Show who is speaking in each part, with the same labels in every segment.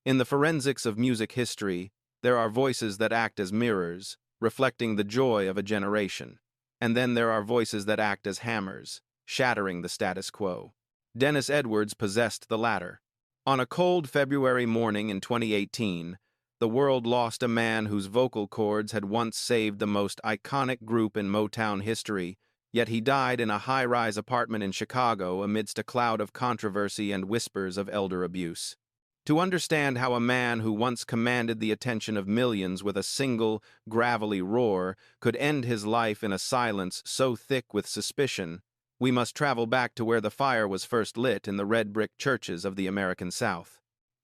Speaker 1: In the forensics of music history, there are voices that act as mirrors, reflecting the joy of a generation. And then there are voices that act as hammers, shattering the status quo. Dennis Edwards possessed the latter. On a cold February morning in 2018, the world lost a man whose vocal cords had once saved the most iconic group in Motown history, yet he died in a high-rise apartment in Chicago amidst a cloud of controversy and whispers of elder abuse. To understand how a man who once commanded the attention of millions with a single, gravelly roar could end his life in a silence so thick with suspicion, we must travel back to where the fire was first lit in the red brick churches of the American South.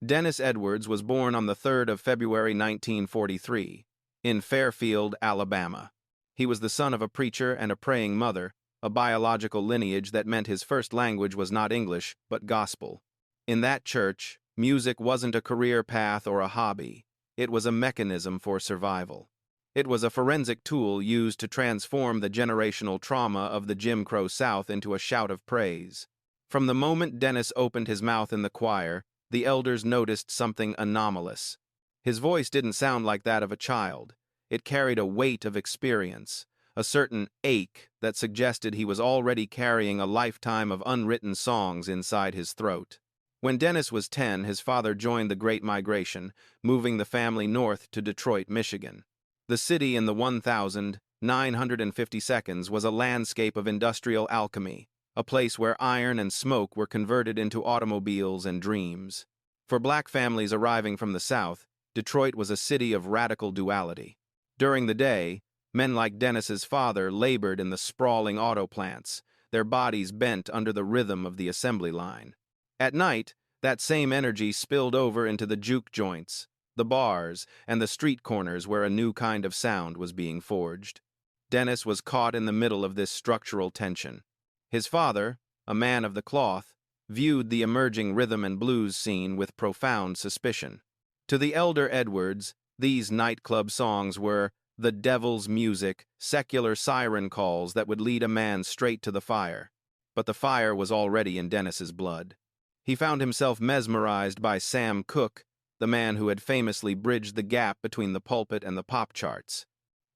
Speaker 1: Dennis Edwards was born on the 3rd of February 1943, in Fairfield, Alabama. He was the son of a preacher and a praying mother, a biological lineage that meant his first language was not English, but gospel. In that church, music wasn't a career path or a hobby. It was a mechanism for survival. It was a forensic tool used to transform the generational trauma of the Jim Crow South into a shout of praise. From the moment Dennis opened his mouth in the choir, the elders noticed something anomalous. His voice didn't sound like that of a child. It carried a weight of experience, a certain ache that suggested he was already carrying a lifetime of unwritten songs inside his throat. When Dennis was 10, his father joined the Great Migration, moving the family north to Detroit, Michigan. The city in the 1,950 seconds was a landscape of industrial alchemy, a place where iron and smoke were converted into automobiles and dreams. For black families arriving from the South, Detroit was a city of radical duality. During the day, men like Dennis's father labored in the sprawling auto plants, their bodies bent under the rhythm of the assembly line. At night, that same energy spilled over into the juke joints, the bars, and the street corners where a new kind of sound was being forged. Dennis was caught in the middle of this structural tension. His father, a man of the cloth, viewed the emerging rhythm and blues scene with profound suspicion. To the elder Edwards, these nightclub songs were the devil's music, secular siren calls that would lead a man straight to the fire. But the fire was already in Dennis's blood. He found himself mesmerized by Sam Cooke, the man who had famously bridged the gap between the pulpit and the pop charts.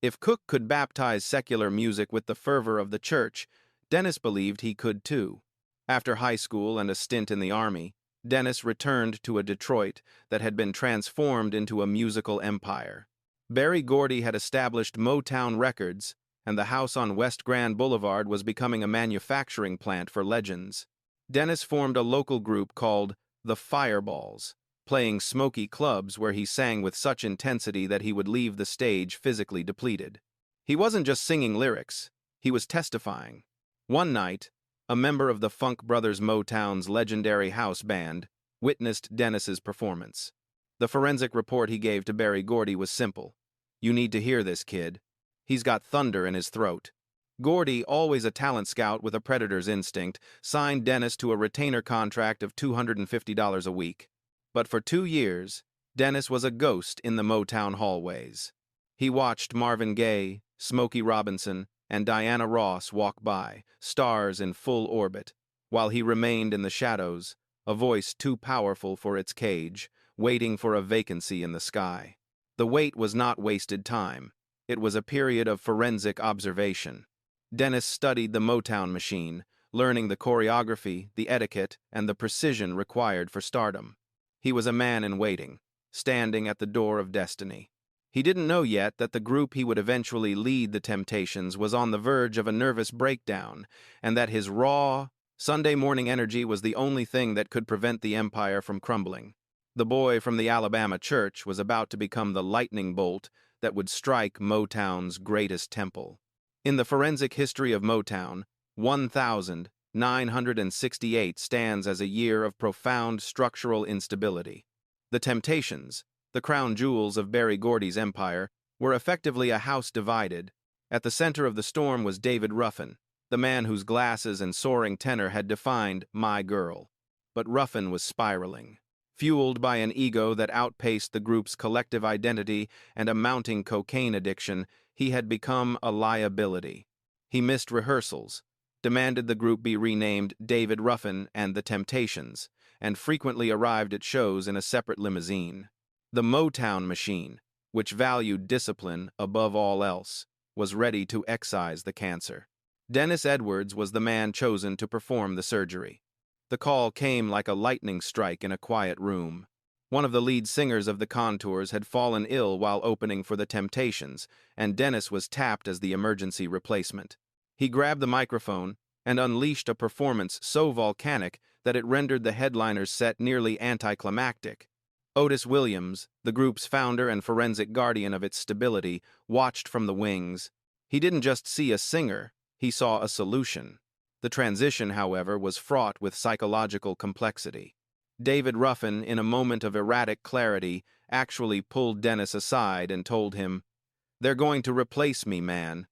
Speaker 1: If Cooke could baptize secular music with the fervor of the church, Dennis believed he could too. After high school and a stint in the Army, Dennis returned to a Detroit that had been transformed into a musical empire. Berry Gordy had established Motown Records, and the house on West Grand Boulevard was becoming a manufacturing plant for legends. Dennis formed a local group called the Fireballs, playing smoky clubs where he sang with such intensity that he would leave the stage physically depleted. He wasn't just singing lyrics, he was testifying. One night, a member of the Funk Brothers Motown's legendary house band witnessed Dennis's performance. The forensic report he gave to Berry Gordy was simple. "You need to hear this kid. He's got thunder in his throat." Gordy, always a talent scout with a predator's instinct, signed Dennis to a retainer contract of $250 a week. But for 2 years, Dennis was a ghost in the Motown hallways. He watched Marvin Gaye, Smokey Robinson, and Diana Ross walk by, stars in full orbit, while he remained in the shadows, a voice too powerful for its cage, waiting for a vacancy in the sky. The wait was not wasted time. It was a period of forensic observation. Dennis studied the Motown machine, learning the choreography, the etiquette, and the precision required for stardom. He was a man in waiting, standing at the door of destiny. He didn't know yet that the group he would eventually lead, the Temptations, was on the verge of a nervous breakdown, and that his raw, Sunday morning energy was the only thing that could prevent the empire from crumbling. The boy from the Alabama church was about to become the lightning bolt that would strike Motown's greatest temple. In the forensic history of Motown, 1968 stands as a year of profound structural instability. The Temptations, the crown jewels of Berry Gordy's empire, were effectively a house divided. At the center of the storm was David Ruffin, the man whose glasses and soaring tenor had defined "my girl." But Ruffin was spiraling. Fueled by an ego that outpaced the group's collective identity and a mounting cocaine addiction, he had become a liability. He missed rehearsals, demanded the group be renamed David Ruffin and the Temptations, and frequently arrived at shows in a separate limousine. The Motown machine, which valued discipline above all else, was ready to excise the cancer. Dennis Edwards was the man chosen to perform the surgery. The call came like a lightning strike in a quiet room. One of the lead singers of the Contours had fallen ill while opening for the Temptations, and Dennis was tapped as the emergency replacement. He grabbed the microphone and unleashed a performance so volcanic that it rendered the headliner's set nearly anticlimactic. Otis Williams, the group's founder and forensic guardian of its stability, watched from the wings. He didn't just see a singer, he saw a solution. The transition, however, was fraught with psychological complexity. David Ruffin, in a moment of erratic clarity, actually pulled Dennis aside and told him, "They're going to replace me, man.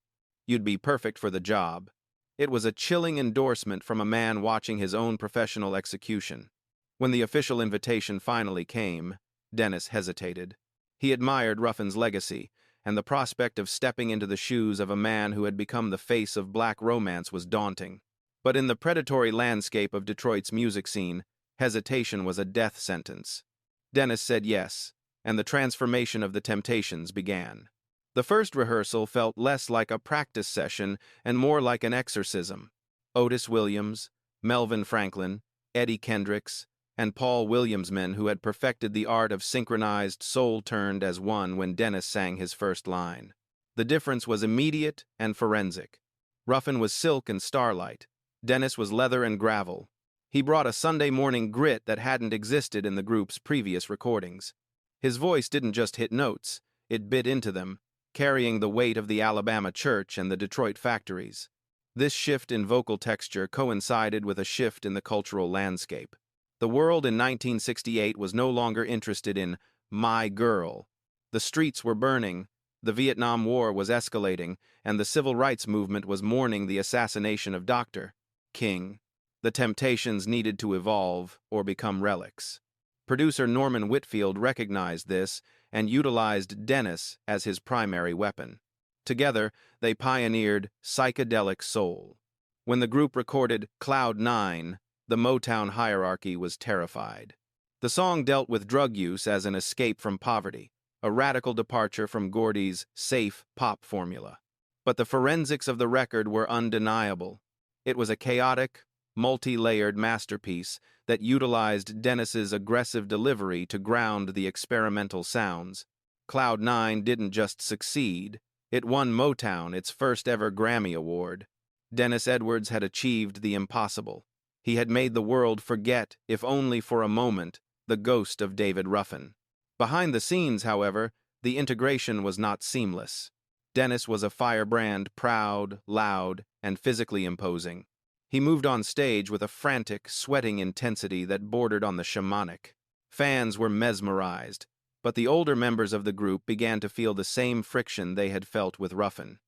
Speaker 1: You'd be perfect for the job." It was a chilling endorsement from a man watching his own professional execution. When the official invitation finally came, Dennis hesitated. He admired Ruffin's legacy, and the prospect of stepping into the shoes of a man who had become the face of black romance was daunting. But in the predatory landscape of Detroit's music scene, hesitation was a death sentence. Dennis said yes, and the transformation of the Temptations began. The first rehearsal felt less like a practice session and more like an exorcism. Otis Williams, Melvin Franklin, Eddie Kendricks, and Paul Williams, men who had perfected the art of synchronized soul, turned as one when Dennis sang his first line. The difference was immediate and forensic. Ruffin was silk and starlight. Dennis was leather and gravel. He brought a Sunday morning grit that hadn't existed in the group's previous recordings. His voice didn't just hit notes, it bit into them, carrying the weight of the Alabama church and the Detroit factories. This shift in vocal texture coincided with a shift in the cultural landscape. The world in 1968 was no longer interested in "my girl." The streets were burning, the Vietnam War was escalating, and the civil rights movement was mourning the assassination of Dr. King. The Temptations needed to evolve or become relics. Producer Norman Whitfield recognized this and utilized Dennis as his primary weapon. Together, they pioneered Psychedelic Soul. When the group recorded Cloud 9, the Motown hierarchy was terrified. The song dealt with drug use as an escape from poverty, a radical departure from Gordy's safe pop formula. But the forensics of the record were undeniable. It was a chaotic, multi-layered masterpiece that utilized Dennis's aggressive delivery to ground the experimental sounds. Cloud 9 didn't just succeed, it won Motown its first ever Grammy Award. Dennis Edwards had achieved the impossible. He had made the world forget, if only for a moment, the ghost of David Ruffin. Behind the scenes, however, the integration was not seamless. Dennis was a firebrand, proud, loud, and physically imposing. He moved on stage with a frantic, sweating intensity that bordered on the shamanic. Fans were mesmerized, but the older members of the group began to feel the same friction they had felt with Ruffin.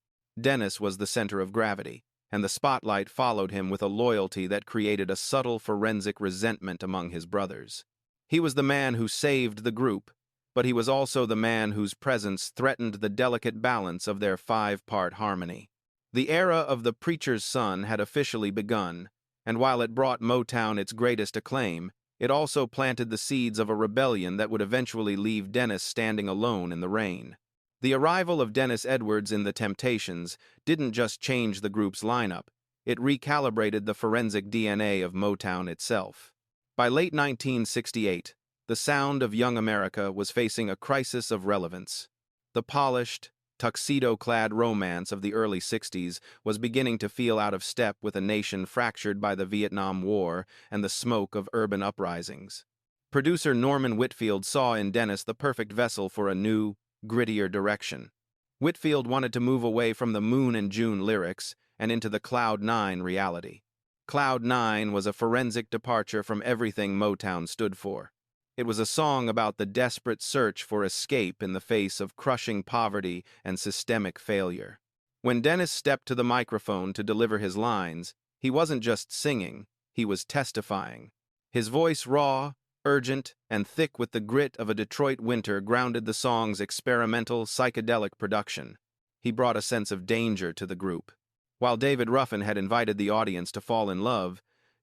Speaker 1: Dennis was the center of gravity, and the spotlight followed him with a loyalty that created a subtle forensic resentment among his brothers. He was the man who saved the group, but he was also the man whose presence threatened the delicate balance of their five-part harmony. The era of the preacher's son had officially begun, and while it brought Motown its greatest acclaim, it also planted the seeds of a rebellion that would eventually leave Dennis standing alone in the rain. The arrival of Dennis Edwards in the Temptations didn't just change the group's lineup, it recalibrated the forensic DNA of Motown itself. By late 1968, the sound of young America was facing a crisis of relevance. The polished, tuxedo-clad romance of the early 60s was beginning to feel out of step with a nation fractured by the Vietnam War and the smoke of urban uprisings. Producer Norman Whitfield saw in Dennis the perfect vessel for a new, grittier direction. Whitfield wanted to move away from the Moon and June lyrics and into the Cloud 9 reality. Cloud 9 was a forensic departure from everything Motown stood for. It was a song about the desperate search for escape in the face of crushing poverty and systemic failure. When Dennis stepped to the microphone to deliver his lines, he wasn't just singing, he was testifying. His voice, raw, urgent, and thick with the grit of a Detroit winter, grounded the song's experimental, psychedelic production. He brought a sense of danger to the group. While David Ruffin had invited the audience to fall in love,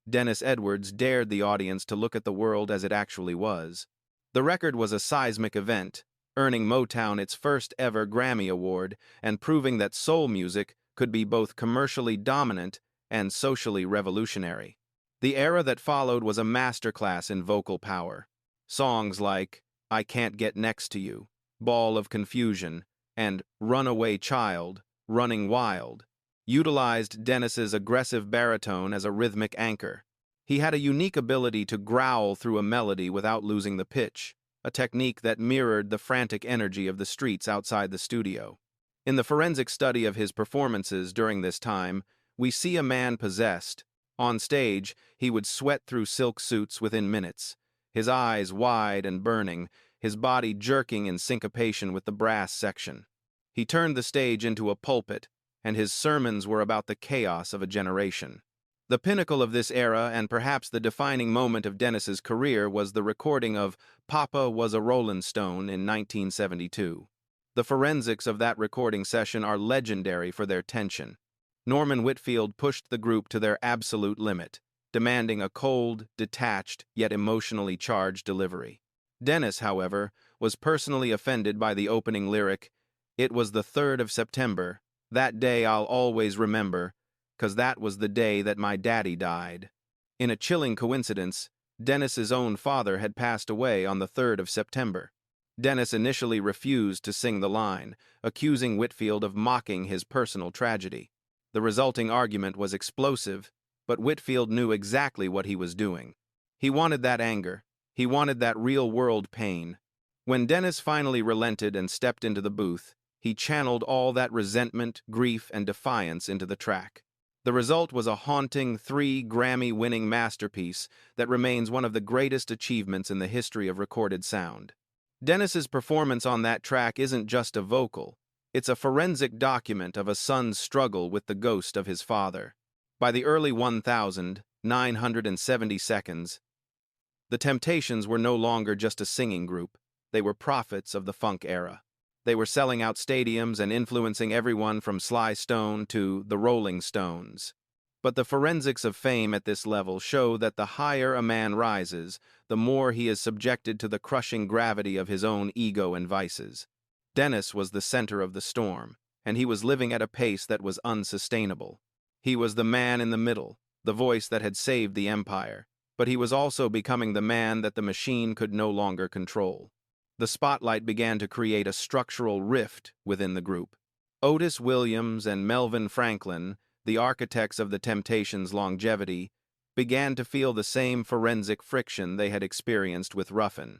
Speaker 1: Dennis Edwards dared the audience to look at the world as it actually was. The record was a seismic event, earning Motown its first ever Grammy Award and proving that soul music could be both commercially dominant and socially revolutionary. The era that followed was a masterclass in vocal power. Songs like I Can't Get Next to You, Ball of Confusion, and Runaway Child, Running Wild utilized Dennis's aggressive baritone as a rhythmic anchor. He had a unique ability to growl through a melody without losing the pitch, a technique that mirrored the frantic energy of the streets outside the studio. In the forensic study of his performances during this time, we see a man possessed. On stage, he would sweat through silk suits within minutes, his eyes wide and burning, his body jerking in syncopation with the brass section. He turned the stage into a pulpit, and his sermons were about the chaos of a generation. The pinnacle of this era, and perhaps the defining moment of Dennis's career, was the recording of Papa Was a Rollin Stone in 1972. The forensics of that recording session are legendary for their tension. Norman Whitfield pushed the group to their absolute limit, demanding a cold, detached, yet emotionally charged delivery. Dennis, however, was personally offended by the opening lyric, "It was the 3rd of September, that day I'll always remember, 'cause that was the day that my daddy died." In a chilling coincidence, Dennis's own father had passed away on the 3rd of September. Dennis initially refused to sing the line, accusing Whitfield of mocking his personal tragedy. The resulting argument was explosive, but Whitfield knew exactly what he was doing. He wanted that anger. He wanted that real-world pain. When Dennis finally relented and stepped into the booth, he channeled all that resentment, grief, and defiance into the track. The result was a haunting 3 Grammy-winning masterpiece that remains one of the greatest achievements in the history of recorded sound. Dennis's performance on that track isn't just a vocal. It's a forensic document of a son's struggle with the ghost of his father. By the early 1970s, the Temptations were no longer just a singing group. They were prophets of the funk era. They were selling out stadiums and influencing everyone from Sly Stone to the Rolling Stones. But the forensics of fame at this level show that the higher a man rises, the more he is subjected to the crushing gravity of his own ego and vices. Dennis was the center of the storm, and he was living at a pace that was unsustainable. He was the man in the middle, the voice that had saved the empire, but he was also becoming the man that the machine could no longer control. The spotlight began to create a structural rift within the group. Otis Williams and Melvin Franklin, the architects of the Temptations' longevity, began to feel the same forensic friction they had experienced with Ruffin.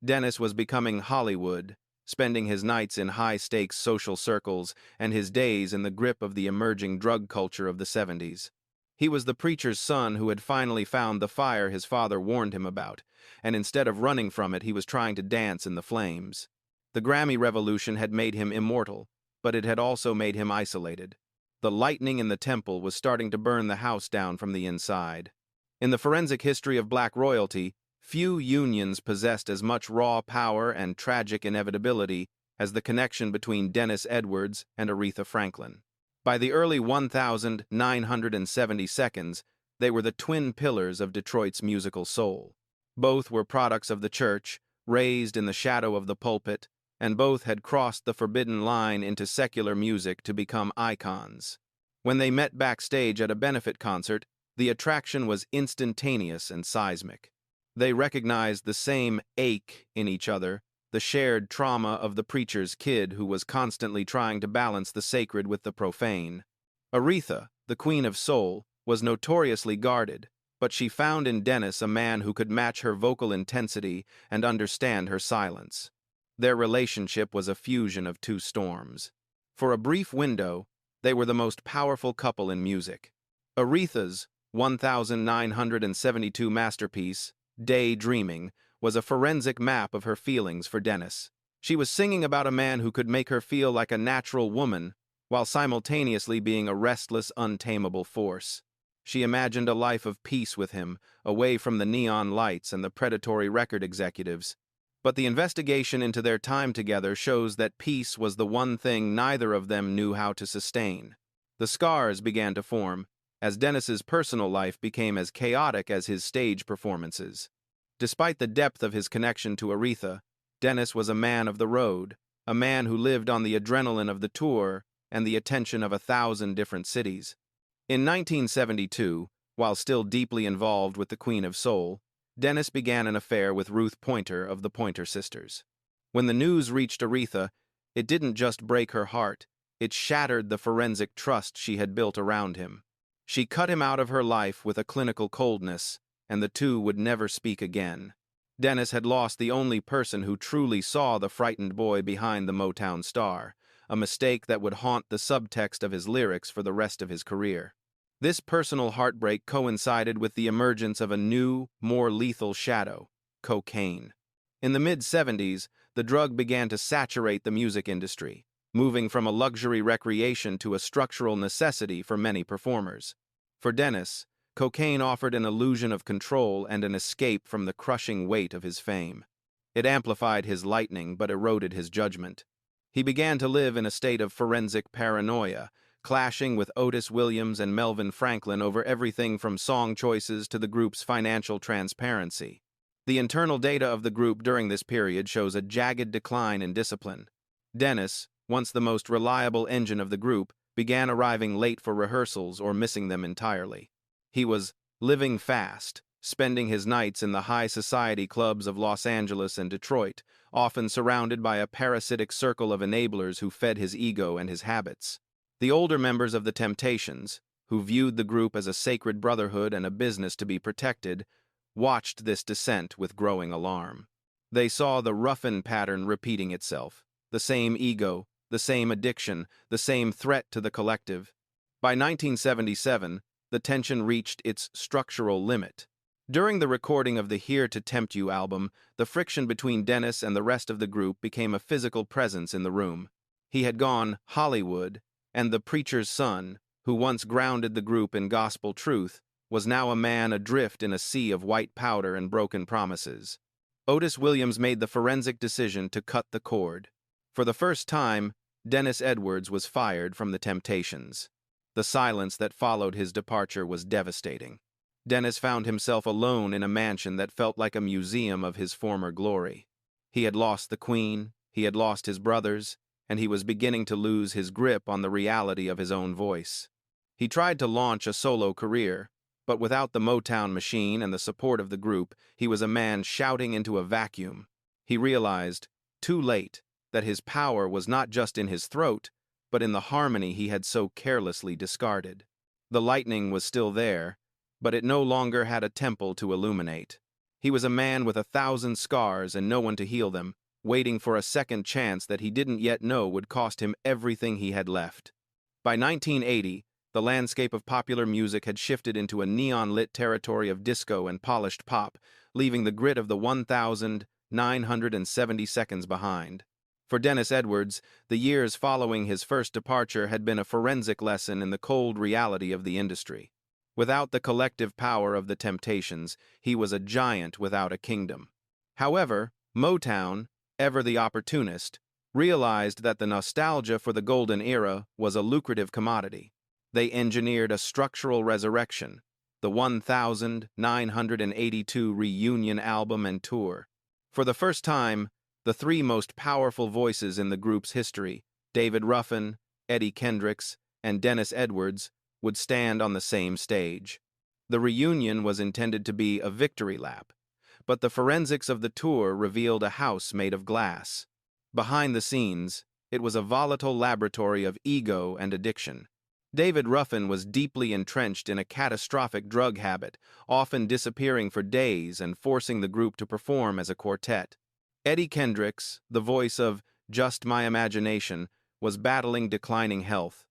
Speaker 1: Dennis was becoming Hollywood, spending his nights in high-stakes social circles and his days in the grip of the emerging drug culture of the 70s. He was the preacher's son who had finally found the fire his father warned him about, and instead of running from it, he was trying to dance in the flames. The Grammy revolution had made him immortal, but it had also made him isolated. The lightning in the temple was starting to burn the house down from the inside. In the forensic history of black royalty, few unions possessed as much raw power and tragic inevitability as the connection between Dennis Edwards and Aretha Franklin. By the early 1970s, they were the twin pillars of Detroit's musical soul. Both were products of the church, raised in the shadow of the pulpit, and both had crossed the forbidden line into secular music to become icons. When they met backstage at a benefit concert, the attraction was instantaneous and seismic. They recognized the same ache in each other, the shared trauma of the preacher's kid who was constantly trying to balance the sacred with the profane. Aretha, the queen of soul, was notoriously guarded, but she found in Dennis a man who could match her vocal intensity and understand her silence. Their relationship was a fusion of two storms. For a brief window, they were the most powerful couple in music. Aretha's 1972 masterpiece, Daydreaming, was a forensic map of her feelings for Dennis. She was singing about a man who could make her feel like a natural woman, while simultaneously being a restless, untamable force. She imagined a life of peace with him, away from the neon lights and the predatory record executives. But the investigation into their time together shows that peace was the one thing neither of them knew how to sustain. The scars began to form, as Dennis's personal life became as chaotic as his stage performances. Despite the depth of his connection to Aretha, Dennis was a man of the road, a man who lived on the adrenaline of the tour and the attention of 1,000 different cities. In 1972, while still deeply involved with the Queen of Soul, Dennis began an affair with Ruth Pointer of the Pointer Sisters. When the news reached Aretha, it didn't just break her heart, it shattered the forensic trust she had built around him. She cut him out of her life with a clinical coldness, and the two would never speak again. Dennis had lost the only person who truly saw the frightened boy behind the Motown star, a mistake that would haunt the subtext of his lyrics for the rest of his career. This personal heartbreak coincided with the emergence of a new, more lethal shadow: cocaine. In the mid-70s, the drug began to saturate the music industry, moving from a luxury recreation to a structural necessity for many performers. For Dennis, cocaine offered an illusion of control and an escape from the crushing weight of his fame. It amplified his lightning but eroded his judgment. He began to live in a state of forensic paranoia, clashing with Otis Williams and Melvin Franklin over everything from song choices to the group's financial transparency. The internal data of the group during this period shows a jagged decline in discipline. Dennis, once the most reliable engine of the group, began arriving late for rehearsals or missing them entirely. He was living fast, spending his nights in the high society clubs of Los Angeles and Detroit, often surrounded by a parasitic circle of enablers who fed his ego and his habits. The older members of the Temptations, who viewed the group as a sacred brotherhood and a business to be protected, watched this descent with growing alarm. They saw the Ruffin pattern repeating itself: the same ego, the same addiction, the same threat to the collective. By 1977, the tension reached its structural limit. During the recording of the Here to Tempt You album, the friction between Dennis and the rest of the group became a physical presence in the room. He had gone Hollywood, and the preacher's son, who once grounded the group in gospel truth, was now a man adrift in a sea of white powder and broken promises. Otis Williams made the forensic decision to cut the cord. For the first time, Dennis Edwards was fired from the Temptations. The silence that followed his departure was devastating. Dennis found himself alone in a mansion that felt like a museum of his former glory. He had lost the Queen, he had lost his brothers, and he was beginning to lose his grip on the reality of his own voice. He tried to launch a solo career, but without the Motown machine and the support of the group, he was a man shouting into a vacuum. He realized, too late, that his power was not just in his throat, but in the harmony he had so carelessly discarded. The lightning was still there, but it no longer had a temple to illuminate. He was a man with 1,000 scars and no one to heal them, waiting for a second chance that he didn't yet know would cost him everything he had left. By 1980, the landscape of popular music had shifted into a neon-lit territory of disco and polished pop, leaving the grit of the 1,970 seconds behind. For Dennis Edwards, the years following his first departure had been a forensic lesson in the cold reality of the industry. Without the collective power of the Temptations, he was a giant without a kingdom. However, Motown, ever the opportunist, realized that the nostalgia for the golden era was a lucrative commodity. They engineered a structural resurrection, the 1982 reunion album and tour. For the first time, the three most powerful voices in the group's history, David Ruffin, Eddie Kendricks, and Dennis Edwards, would stand on the same stage. The reunion was intended to be a victory lap, but the forensics of the tour revealed a house made of glass. Behind the scenes, it was a volatile laboratory of ego and addiction. David Ruffin was deeply entrenched in a catastrophic drug habit, often disappearing for days and forcing the group to perform as a quartet. Eddie Kendricks, the voice of Just My Imagination, was battling declining health.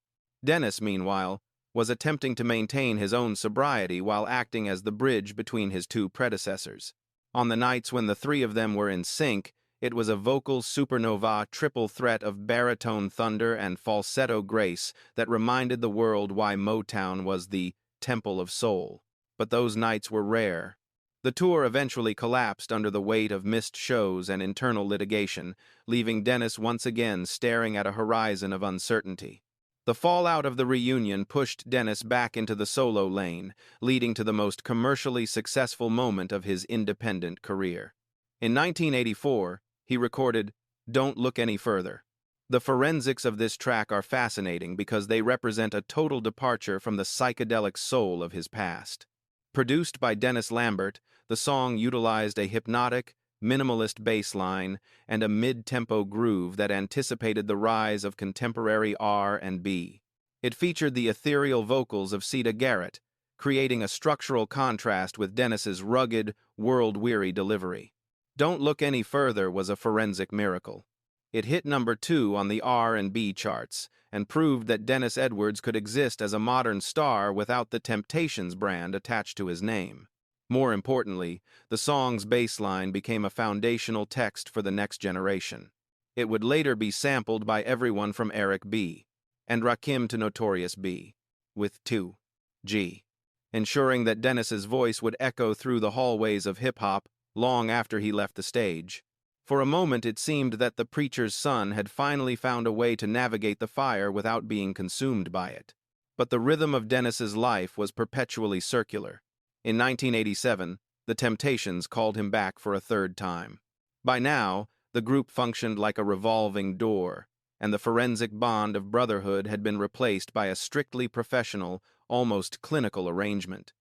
Speaker 1: Dennis, meanwhile, was attempting to maintain his own sobriety while acting as the bridge between his two predecessors. On the nights when the three of them were in sync, it was a vocal supernova triple threat of baritone thunder and falsetto grace that reminded the world why Motown was the Temple of Soul. But those nights were rare. The tour eventually collapsed under the weight of missed shows and internal litigation, leaving Dennis once again staring at a horizon of uncertainty. The fallout of the reunion pushed Dennis back into the solo lane, leading to the most commercially successful moment of his independent career. In 1984, he recorded "Don't Look Any Further." The forensics of this track are fascinating because they represent a total departure from the psychedelic soul of his past. Produced by Dennis Lambert, the song utilized a hypnotic, minimalist bass line and a mid-tempo groove that anticipated the rise of contemporary R&B. It featured the ethereal vocals of Siedah Garrett, creating a structural contrast with Dennis's rugged, world-weary delivery. "Don't Look Any Further" was a forensic miracle. It hit number 2 on the R&B charts and proved that Dennis Edwards could exist as a modern star without the Temptations brand attached to his name. More importantly, the song's bass line became a foundational text for the next generation. It would later be sampled by everyone from Eric B. and Rakim to Notorious B. with 2G, ensuring that Dennis's voice would echo through the hallways of hip-hop long after he left the stage. For a moment it seemed that the preacher's son had finally found a way to navigate the fire without being consumed by it. But the rhythm of Dennis's life was perpetually circular. In 1987, the Temptations called him back for a third time. By now, the group functioned like a revolving door, and the forensic bond of brotherhood had been replaced by a strictly professional, almost clinical arrangement.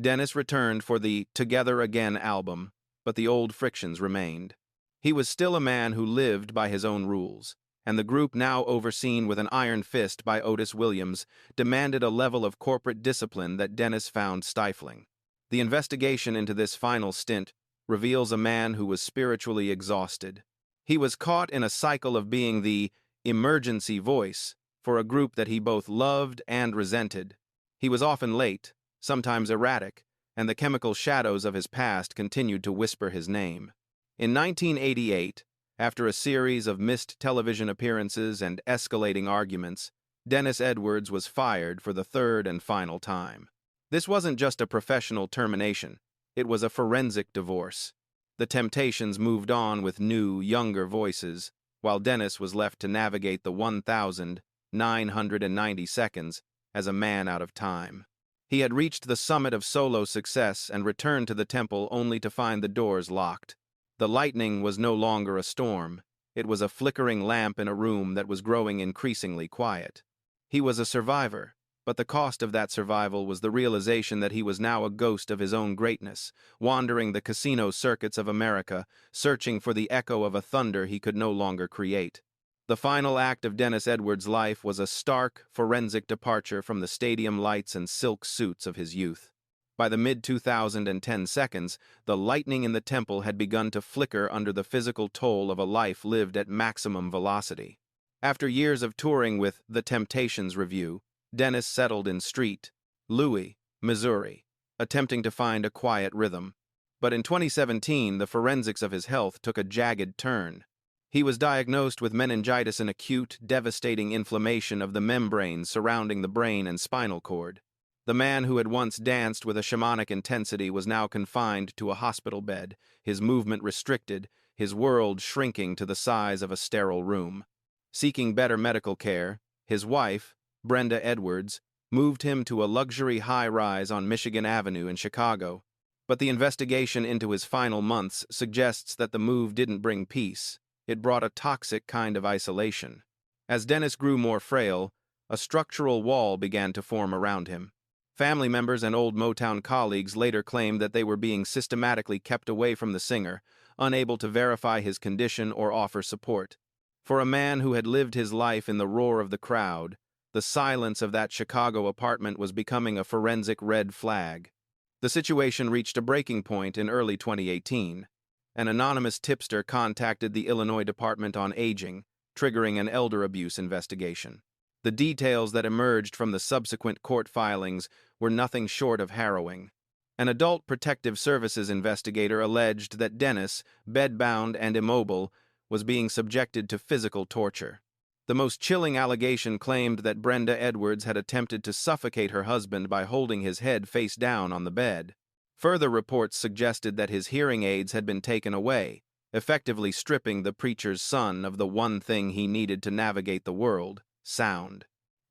Speaker 1: Dennis returned for the Together Again album, but the old frictions remained. He was still a man who lived by his own rules, and the group, now overseen with an iron fist by Otis Williams, demanded a level of corporate discipline that Dennis found stifling. The investigation into this final stint reveals a man who was spiritually exhausted. He was caught in a cycle of being the emergency voice for a group that he both loved and resented. He was often late, sometimes erratic, and the chemical shadows of his past continued to whisper his name. In 1988, after a series of missed television appearances and escalating arguments, Dennis Edwards was fired for the third and final time. This wasn't just a professional termination, it was a forensic divorce. The Temptations moved on with new, younger voices, while Dennis was left to navigate the 1,990 seconds as a man out of time. He had reached the summit of solo success and returned to the temple only to find the doors locked. The lightning was no longer a storm. It was a flickering lamp in a room that was growing increasingly quiet. He was a survivor, but the cost of that survival was the realization that he was now a ghost of his own greatness, wandering the casino circuits of America, searching for the echo of a thunder he could no longer create. The final act of Dennis Edwards' life was a stark, forensic departure from the stadium lights and silk suits of his youth. By the mid-2010 seconds, the lightning in the temple had begun to flicker under the physical toll of a life lived at maximum velocity. After years of touring with The Temptations Review, Dennis settled in Louis, Missouri, attempting to find a quiet rhythm. But in 2017, the forensics of his health took a jagged turn. He was diagnosed with meningitis and acute, devastating inflammation of the membranes surrounding the brain and spinal cord. The man who had once danced with a shamanic intensity was now confined to a hospital bed, his movement restricted, his world shrinking to the size of a sterile room. Seeking better medical care, his wife, Brenda Edwards, moved him to a luxury high-rise on Michigan Avenue in Chicago. But the investigation into his final months suggests that the move didn't bring peace. It brought a toxic kind of isolation. As Dennis grew more frail, a structural wall began to form around him. Family members and old Motown colleagues later claimed that they were being systematically kept away from the singer, unable to verify his condition or offer support. For a man who had lived his life in the roar of the crowd, the silence of that Chicago apartment was becoming a forensic red flag. The situation reached a breaking point in early 2018. An anonymous tipster contacted the Illinois Department on Aging, triggering an elder abuse investigation. The details that emerged from the subsequent court filings were nothing short of harrowing. An adult protective services investigator alleged that Dennis, bedbound and immobile, was being subjected to physical torture. The most chilling allegation claimed that Brenda Edwards had attempted to suffocate her husband by holding his head face down on the bed. Further reports suggested that his hearing aids had been taken away, effectively stripping the preacher's son of the one thing he needed to navigate the world: sound.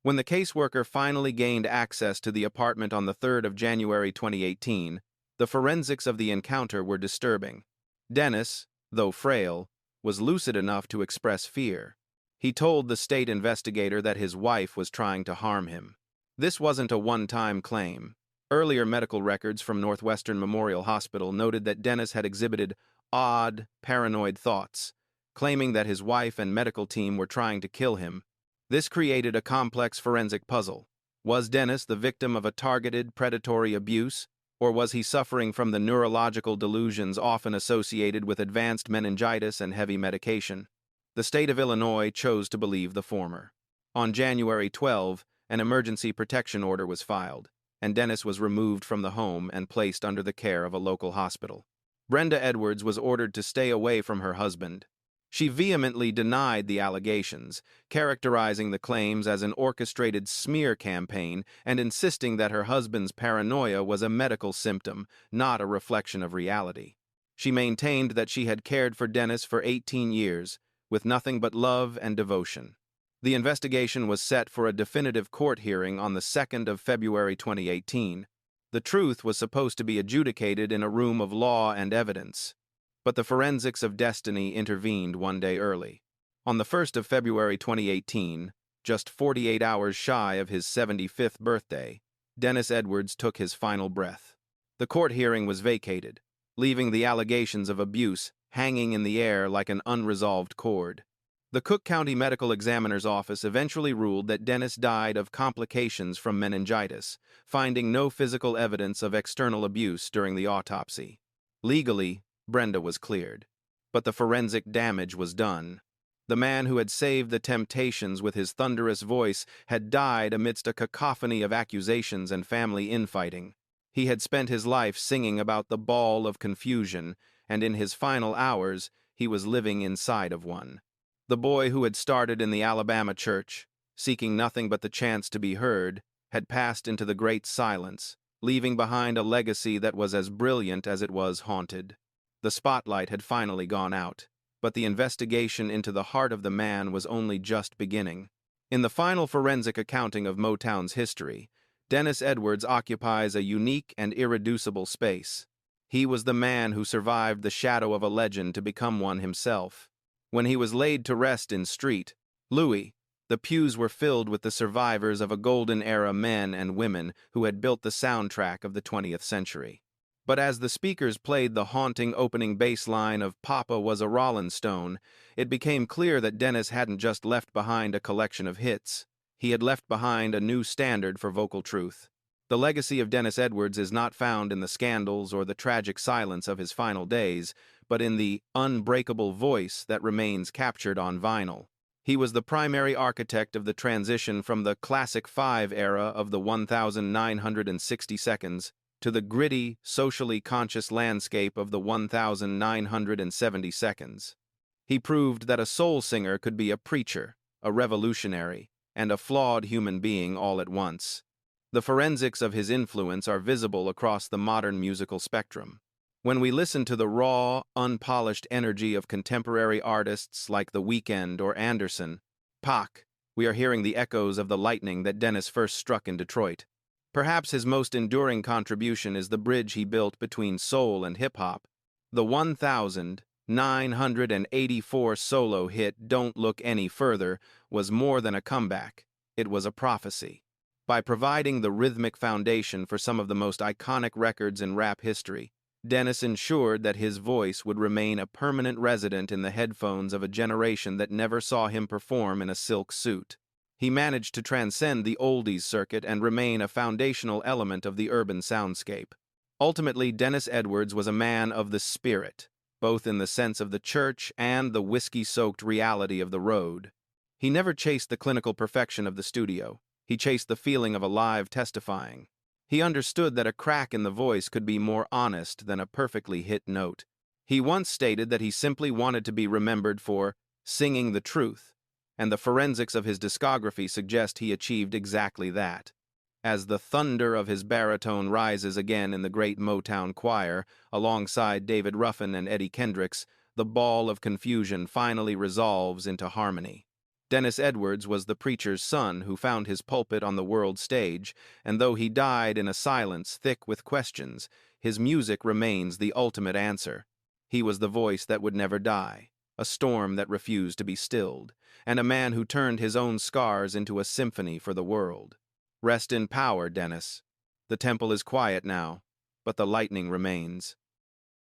Speaker 1: When the caseworker finally gained access to the apartment on the 3rd of January 2018, the forensics of the encounter were disturbing. Dennis, though frail, was lucid enough to express fear. He told the state investigator that his wife was trying to harm him. This wasn't a one-time claim. Earlier medical records from Northwestern Memorial Hospital noted that Dennis had exhibited odd, paranoid thoughts, claiming that his wife and medical team were trying to kill him. This created a complex forensic puzzle. Was Dennis the victim of a targeted, predatory abuse, or was he suffering from the neurological delusions often associated with advanced meningitis and heavy medication? The state of Illinois chose to believe the former. On January 12, an emergency protection order was filed, and Dennis was removed from the home and placed under the care of a local hospital. Brenda Edwards was ordered to stay away from her husband. She vehemently denied the allegations, characterizing the claims as an orchestrated smear campaign and insisting that her husband's paranoia was a medical symptom, not a reflection of reality. She maintained that she had cared for Dennis for 18 years, with nothing but love and devotion. The investigation was set for a definitive court hearing on the 2nd of February 2018. The truth was supposed to be adjudicated in a room of law and evidence. But the forensics of destiny intervened one day early. On the 1st of February 2018, just 48 hours shy of his 75th birthday, Dennis Edwards took his final breath. The court hearing was vacated, leaving the allegations of abuse hanging in the air like an unresolved cord. The Cook County Medical Examiner's Office eventually ruled that Dennis died of complications from meningitis, finding no physical evidence of external abuse during the autopsy. Legally, Brenda was cleared, but the forensic damage was done. The man who had saved the Temptations with his thunderous voice had died amidst a cacophony of accusations and family infighting. He had spent his life singing about the ball of confusion, and in his final hours, he was living inside of one. The boy who had started in the Alabama church, seeking nothing but the chance to be heard, had passed into the great silence, leaving behind a legacy that was as brilliant as it was haunted. The spotlight had finally gone out, but the investigation into the heart of the man was only just beginning. In the final forensic accounting of Motown's history, Dennis Edwards occupies a unique and irreducible space. He was the man who survived the shadow of a legend to become one himself. When he was laid to rest in St. Louis, the pews were filled with the survivors of a golden-era men and women who had built the soundtrack of the 20th century. But as the speakers played the haunting opening bass line of "Papa Was a Rollin Stone," it became clear that Dennis hadn't just left behind a collection of hits. He had left behind a new standard for vocal truth. The legacy of Dennis Edwards is not found in the scandals or the tragic silence of his final days, but in the unbreakable voice that remains captured on vinyl. He was the primary architect of the transition from the Classic 5 era of the 1,960 seconds to the gritty, socially conscious landscape of the 1,970 seconds. He proved that a soul singer could be a preacher, a revolutionary, and a flawed human being all at once. The forensics of his influence are visible across the modern musical spectrum. When we listen to the raw, unpolished energy of contemporary artists like The Weeknd or Anderson, Pac, we are hearing the echoes of the lightning that Dennis first struck in Detroit. Perhaps his most enduring contribution is the bridge he built between soul and hip-hop. The 1,984 solo hit "Don't Look Any Further" was more than a comeback. It was a prophecy. By providing the rhythmic foundation for some of the most iconic records in rap history, Dennis ensured that his voice would remain a permanent resident in the headphones of a generation that never saw him perform in a silk suit. He managed to transcend the oldies circuit and remain a foundational element of the urban soundscape. Ultimately, Dennis Edwards was a man of the spirit, both in the sense of the church and the whiskey-soaked reality of the road. He never chased the clinical perfection of the studio. He chased the feeling of a live testifying. He understood that a crack in the voice could be more honest than a perfectly hit note. He once stated that he simply wanted to be remembered for singing the truth, and the forensics of his discography suggest he achieved exactly that. As the thunder of his baritone rises again in the great Motown choir, alongside David Ruffin and Eddie Kendricks, the ball of confusion finally resolves into harmony. Dennis Edwards was the preacher's son who found his pulpit on the world stage, and though he died in a silence thick with questions, his music remains the ultimate answer. He was the voice that would never die, a storm that refused to be stilled, and a man who turned his own scars into a symphony for the world. Rest in power, Dennis. The temple is quiet now, but the lightning remains.